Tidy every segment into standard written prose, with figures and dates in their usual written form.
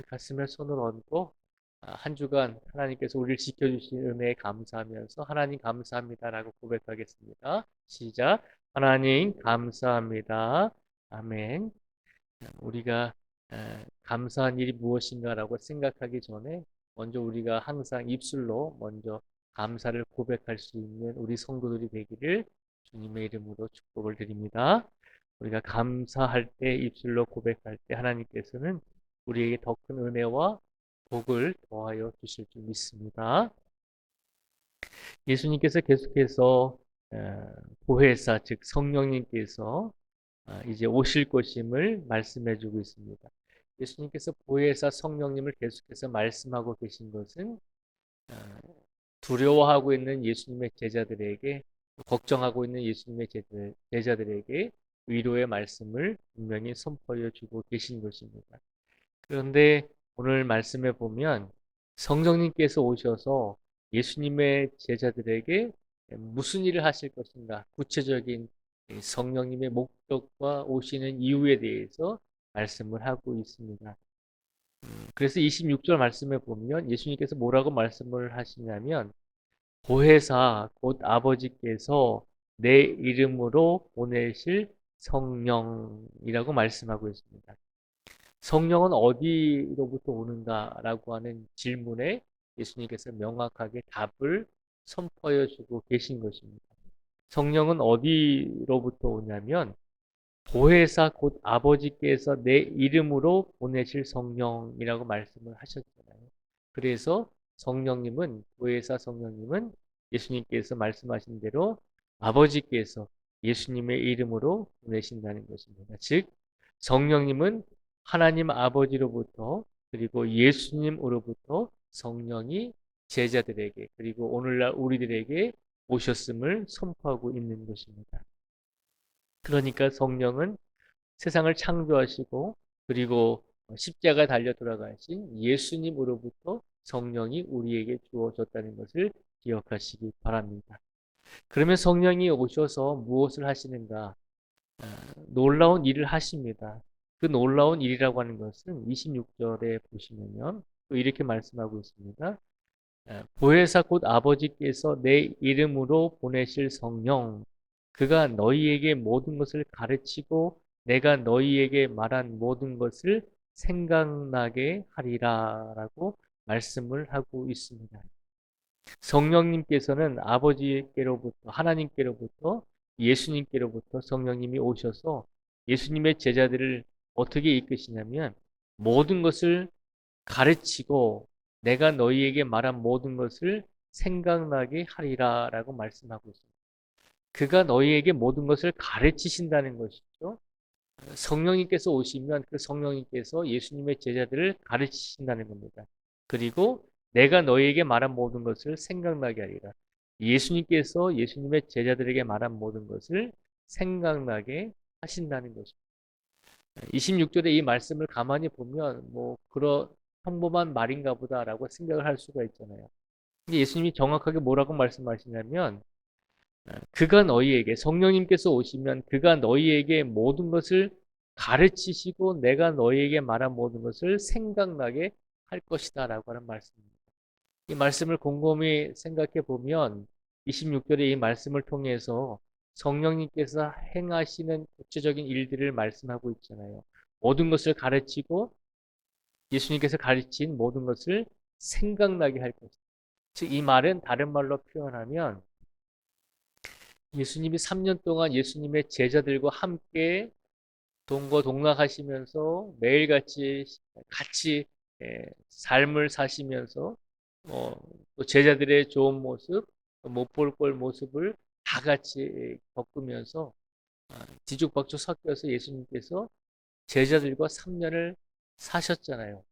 가슴에 손을 얹고 한 주간 하나님께서 우리를 지켜주신 은혜에 감사하면서 하나님 감사합니다라고 고백하겠습니다. 시작. 하나님 감사합니다. 아멘. 우리가 감사한 일이 무엇인가라고 생각하기 전에 먼저 우리가 항상 입술로 먼저 감사를 고백할 수 있는 우리 성도들이 되기를 주님의 이름으로 축복을 드립니다. 우리가 감사할 때 입술로 고백할 때 하나님께서는 우리에게 더 큰 은혜와 복을 더하여 주실 줄 믿습니다. 예수님께서 계속해서 보혜사 즉 성령님께서 이제 오실 것임을 말씀해 주고 있습니다. 예수님께서 보혜사 성령님을 계속해서 말씀하고 계신 것은 어, 두려워하고 있는 예수님의 제자들에게 걱정하고 있는 예수님의 제자들에게 위로의 말씀을 분명히 선포해 주고 계신 것입니다. 그런데 오늘 말씀에 보면 성령님께서 오셔서 예수님의 제자들에게 무슨 일을 하실 것인가 구체적인 성령님의 목적과 오시는 이유에 대해서 말씀을 하고 있습니다. 그래서 26절 말씀에 보면 예수님께서 뭐라고 말씀을 하시냐면 보혜사 곧 아버지께서 내 이름으로 보내실 성령이라고 말씀하고 있습니다. 성령은 어디로부터 오는가라고 하는 질문에 예수님께서 명확하게 답을 선포해 주고 계신 것입니다. 성령은 어디로부터 오냐면 보혜사 곧 아버지께서 내 이름으로 보내실 성령이라고 말씀을 하셨잖아요. 그래서 성령님은 보혜사 성령님은 예수님께서 말씀하신 대로 아버지께서 예수님의 이름으로 보내신다는 것입니다. 즉 성령님은 하나님 아버지로부터 그리고 예수님으로부터 성령이 제자들에게 그리고 오늘날 우리들에게 오셨음을 선포하고 있는 것입니다. 그러니까 성령은 세상을 창조하시고 그리고 십자가 달려 돌아가신 예수님으로부터 성령이 우리에게 주어졌다는 것을 기억하시기 바랍니다. 그러면 성령이 오셔서 무엇을 하시는가? 놀라운 일을 하십니다. 그 놀라운 일이라고 하는 것은 26절에 보시면요. 또 이렇게 말씀하고 있습니다. 보혜사 곧 아버지께서 내 이름으로 보내실 성령 그가 너희에게 모든 것을 가르치고 내가 너희에게 말한 모든 것을 생각나게 하리라 라고 말씀을 하고 있습니다. 성령님께서는 아버지께로부터 하나님께로부터 예수님께로부터 성령님이 오셔서 예수님의 제자들을 어떻게 이끄시냐면 모든 것을 가르치고 내가 너희에게 말한 모든 것을 생각나게 하리라 라고 말씀하고 있습니다. 그가 너희에게 모든 것을 가르치신다는 것이죠. 성령님께서 오시면 그 성령님께서 예수님의 제자들을 가르치신다는 겁니다. 그리고 내가 너희에게 말한 모든 것을 생각나게 하리라. 예수님께서 예수님의 제자들에게 말한 모든 것을 생각나게 하신다는 것입니다. 26절의 이 말씀을 가만히 보면 뭐 그런 평범한 말인가 보다라고 생각을 할 수가 있잖아요. 근데 예수님이 정확하게 뭐라고 말씀하시냐면 그가 너희에게 성령님께서 오시면 그가 너희에게 모든 것을 가르치시고 내가 너희에게 말한 모든 것을 생각나게 할 것이다라고 하는 말씀입니다. 이 말씀을 곰곰이 생각해 보면 26절의 이 말씀을 통해서 성령님께서 행하시는 구체적인 일들을 말씀하고 있잖아요. 모든 것을 가르치고 예수님께서 가르친 모든 것을 생각나게 할 것이다. 즉, 이 말은 다른 말로 표현하면 예수님이 3년 동안 예수님의 제자들과 함께 동거동락하시면서 매일같이 같이 삶을 사시면서 또 제자들의 좋은 모습, 못 볼 걸 모습을 다 같이 겪으면서 뒤죽박죽 섞여서 예수님께서 제자들과 3년을 사셨잖아요.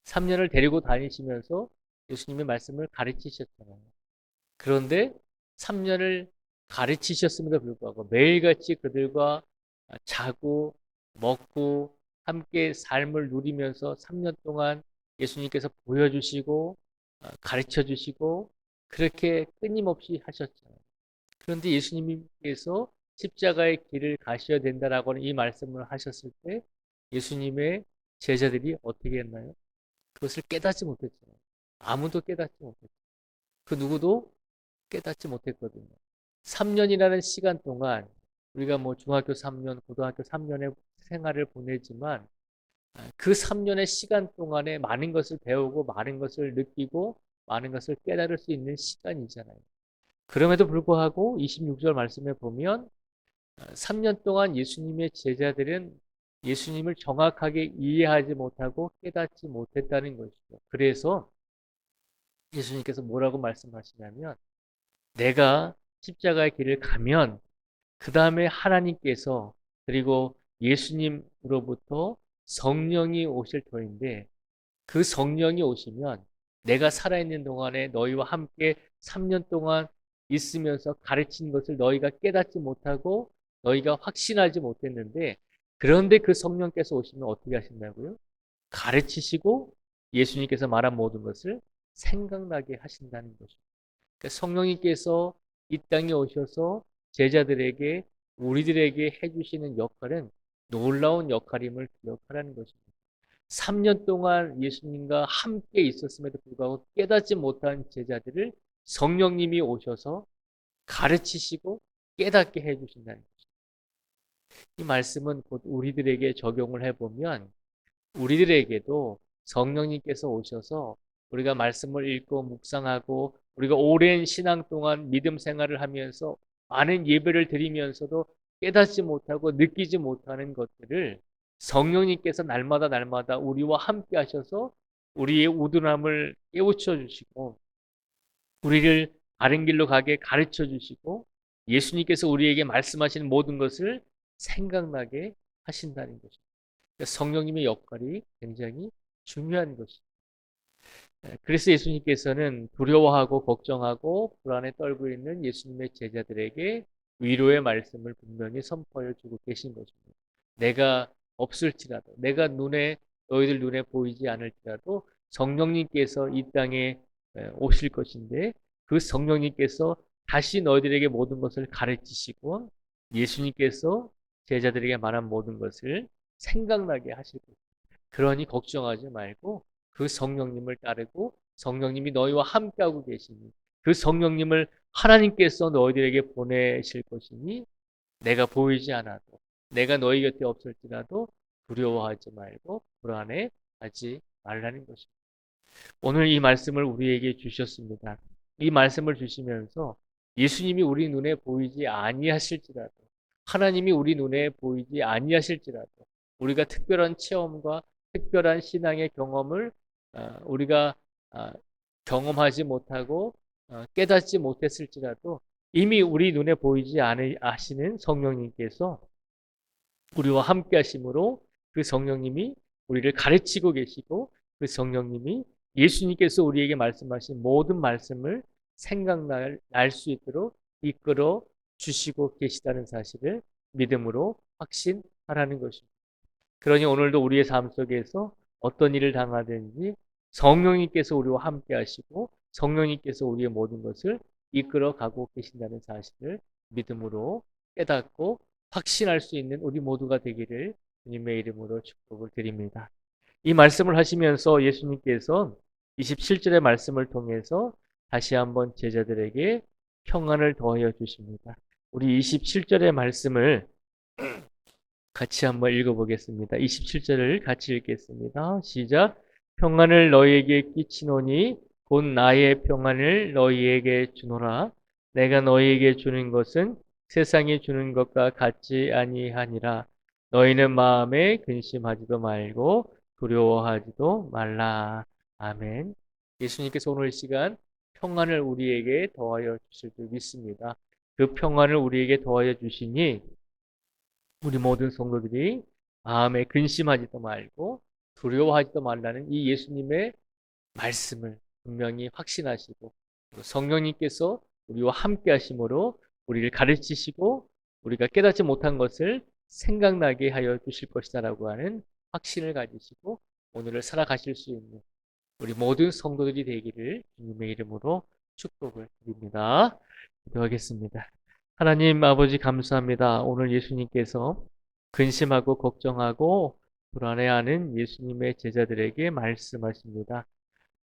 3년을 데리고 다니시면서 예수님의 말씀을 가르치셨잖아요. 그런데 3년을 가르치셨음에도 불구하고 매일같이 그들과 자고 먹고 함께 삶을 누리면서 3년 동안 예수님께서 보여주시고 가르쳐 주시고 그렇게 끊임없이 하셨잖아요. 그런데 예수님께서 십자가의 길을 가셔야 된다라고 하는 이 말씀을 하셨을 때 예수님의 제자들이 어떻게 했나요? 그것을 깨닫지 못했잖아요. 아무도 깨닫지 못했어요. 그 누구도 깨닫지 못했거든요. 3년이라는 시간 동안 우리가 뭐 중학교 3년, 고등학교 3년의 생활을 보내지만 그 3년의 시간 동안에 많은 것을 배우고 많은 것을 느끼고 많은 것을 깨달을 수 있는 시간이잖아요. 그럼에도 불구하고 26절 말씀에 보면 3년 동안 예수님의 제자들은 예수님을 정확하게 이해하지 못하고 깨닫지 못했다는 것이죠. 그래서 예수님께서 뭐라고 말씀하시냐면 내가 십자가의 길을 가면 그 다음에 하나님께서 그리고 예수님으로부터 성령이 오실 터인데 그 성령이 오시면 내가 살아있는 동안에 너희와 함께 3년 동안 있으면서 가르친 것을 너희가 깨닫지 못하고 너희가 확신하지 못했는데 그런데 그 성령께서 오시면 어떻게 하신다고요? 가르치시고 예수님께서 말한 모든 것을 생각나게 하신다는 것입니다. 그러니까 성령님께서 이 땅에 오셔서 제자들에게 우리들에게 해주시는 역할은 놀라운 역할임을 기억하라는 것입니다. 3년 동안 예수님과 함께 있었음에도 불구하고 깨닫지 못한 제자들을 성령님이 오셔서 가르치시고 깨닫게 해주신다는 것입니다. 이 말씀은 곧 우리들에게 적용을 해보면 우리들에게도 성령님께서 오셔서 우리가 말씀을 읽고 묵상하고 우리가 오랜 신앙 동안 믿음 생활을 하면서 많은 예배를 드리면서도 깨닫지 못하고 느끼지 못하는 것들을 성령님께서 날마다 우리와 함께 하셔서 우리의 우둔함을 깨우쳐 주시고 우리를 바른 길로 가게 가르쳐 주시고 예수님께서 우리에게 말씀하시는 모든 것을 생각나게 하신다는 것입니다. 성령님의 역할이 굉장히 중요한 것입니다. 그래서 예수님께서는 두려워하고 걱정하고 불안에 떨고 있는 예수님의 제자들에게 위로의 말씀을 분명히 선포하여 주고 계신 것입니다. 내가 없을지라도, 내가 너희들 눈에 보이지 않을지라도 성령님께서 이 땅에 오실 것인데 그 성령님께서 다시 너희들에게 모든 것을 가르치시고 예수님께서 제자들에게 말한 모든 것을 생각나게 하실 것입니다. 그러니 걱정하지 말고 그 성령님을 따르고 성령님이 너희와 함께하고 계시니 그 성령님을 하나님께서 너희들에게 보내실 것이니 내가 보이지 않아도 내가 너희 곁에 없을지라도 두려워하지 말고 불안해하지 말라는 것입니다. 오늘 이 말씀을 우리에게 주셨습니다. 이 말씀을 주시면서 예수님이 우리 눈에 보이지 아니하실지라도 하나님이 우리 눈에 보이지 아니하실지라도 우리가 특별한 체험과 특별한 신앙의 경험을 우리가 경험하지 못하고 깨닫지 못했을지라도 이미 우리 눈에 보이지 않으시는 성령님께서 우리와 함께 하심으로 그 성령님이 우리를 가르치고 계시고 그 성령님이 예수님께서 우리에게 말씀하신 모든 말씀을 생각날 수 있도록 이끌어 주시고 계시다는 사실을 믿음으로 확신하라는 것입니다. 그러니 오늘도 우리의 삶 속에서 어떤 일을 당하든지 성령님께서 우리와 함께 하시고 성령님께서 우리의 모든 것을 이끌어 가고 계신다는 사실을 믿음으로 깨닫고 확신할 수 있는 우리 모두가 되기를 주님의 이름으로 축복을 드립니다. 이 말씀을 하시면서 예수님께서 27절의 말씀을 통해서 다시 한번 제자들에게 평안을 더하여 주십니다. 우리 27절의 말씀을 같이 한번 읽어보겠습니다. 27절을 같이 읽겠습니다. 시작. 평안을 너희에게 끼치노니 곧 나의 평안을 너희에게 주노라. 내가 너희에게 주는 것은 세상이 주는 것과 같지 아니하니라. 너희는 마음에 근심하지도 말고 두려워하지도 말라. 아멘. 예수님께서 오늘 이 시간 평안을 우리에게 더하여 주실 줄 믿습니다. 그 평안을 우리에게 더하여 주시니 우리 모든 성도들이 마음에 근심하지도 말고 두려워하지도 말라는 이 예수님의 말씀을 분명히 확신하시고 성령님께서 우리와 함께 하심으로 우리를 가르치시고 우리가 깨닫지 못한 것을 생각나게 하여 주실 것이다라고 하는 확신을 가지시고 오늘을 살아가실 수 있는 우리 모든 성도들이 되기를 주님의 이름으로 축복을 드립니다. 기도하겠습니다. 하나님 아버지 감사합니다. 오늘 예수님께서 근심하고 걱정하고 불안해하는 예수님의 제자들에게 말씀하십니다.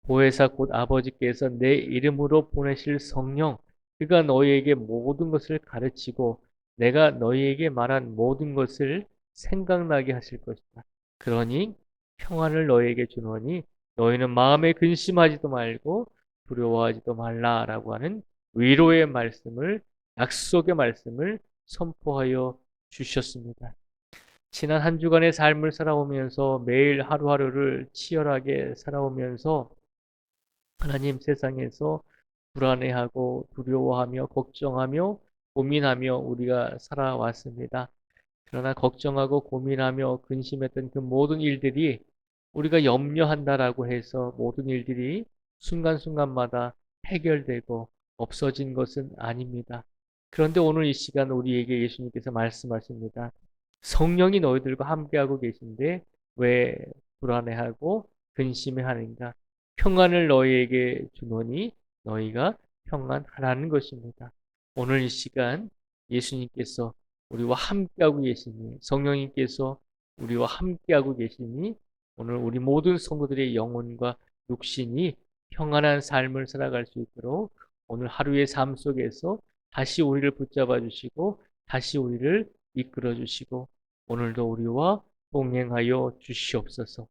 보혜사 곧 아버지께서 내 이름으로 보내실 성령, 그가 너희에게 모든 것을 가르치고 내가 너희에게 말한 모든 것을 생각나게 하실 것이다. 그러니 평안을 너희에게 주노니 너희는 마음에 근심하지도 말고 두려워하지도 말라라고 하는 위로의 말씀을, 약속의 말씀을 선포하여 주셨습니다. 지난 한 주간의 삶을 살아오면서 매일 하루하루를 치열하게 살아오면서 하나님, 세상에서 불안해하고 두려워하며 걱정하며 고민하며 우리가 살아왔습니다. 그러나 걱정하고 고민하며 근심했던 그 모든 일들이 우리가 염려한다라고 해서 모든 일들이 순간순간마다 해결되고 없어진 것은 아닙니다. 그런데 오늘 이 시간 우리에게 예수님께서 말씀하십니다. 성령이 너희들과 함께하고 계신데 왜 불안해하고 근심해하는가? 평안을 너희에게 주노니 너희가 평안하라는 것입니다. 오늘 이 시간 예수님께서 우리와 함께하고 계시니, 성령님께서 우리와 함께하고 계시니 오늘 우리 모든 성도들의 영혼과 육신이 평안한 삶을 살아갈 수 있도록 오늘 하루의 삶 속에서 다시 우리를 붙잡아 주시고 다시 우리를 이끌어 주시고 오늘도 우리와 동행하여 주시옵소서.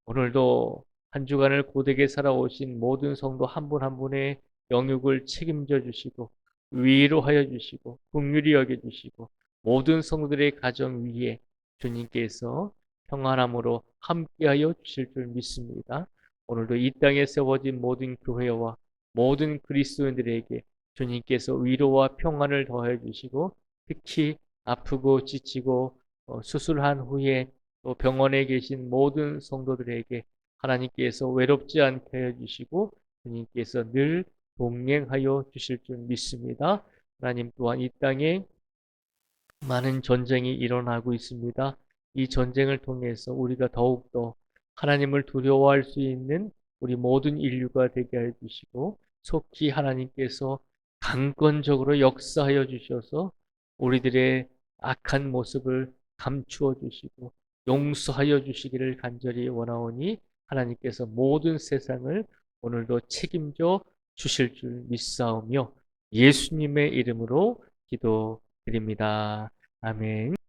오늘도 한 주간을 고되게 살아오신 모든 성도 한 분 한 분의 영육을 책임져 주시고 위로하여 주시고 긍휼히 여겨 주시고 모든 성도들의 가정 위에 주님께서 평안함으로 함께하여 주실 줄 믿습니다. 오늘도 이 땅에 세워진 모든 교회와 모든 그리스도인들에게 주님께서 위로와 평안을 더해 주시고 특히 아프고 지치고 수술한 후에 또 병원에 계신 모든 성도들에게 하나님께서 외롭지 않게 해주시고 주님께서 늘 동행하여 주실 줄 믿습니다. 하나님 또한 이 땅에 많은 전쟁이 일어나고 있습니다. 이 전쟁을 통해서 우리가 더욱더 하나님을 두려워할 수 있는 우리 모든 인류가 되게 해 주시고 속히 하나님께서 강권적으로 역사하여 주셔서 우리들의 악한 모습을 감추어 주시고 용서하여 주시기를 간절히 원하오니 하나님께서 모든 세상을 오늘도 책임져 주실 줄 믿사오며 예수님의 이름으로 기도드립니다. 아멘.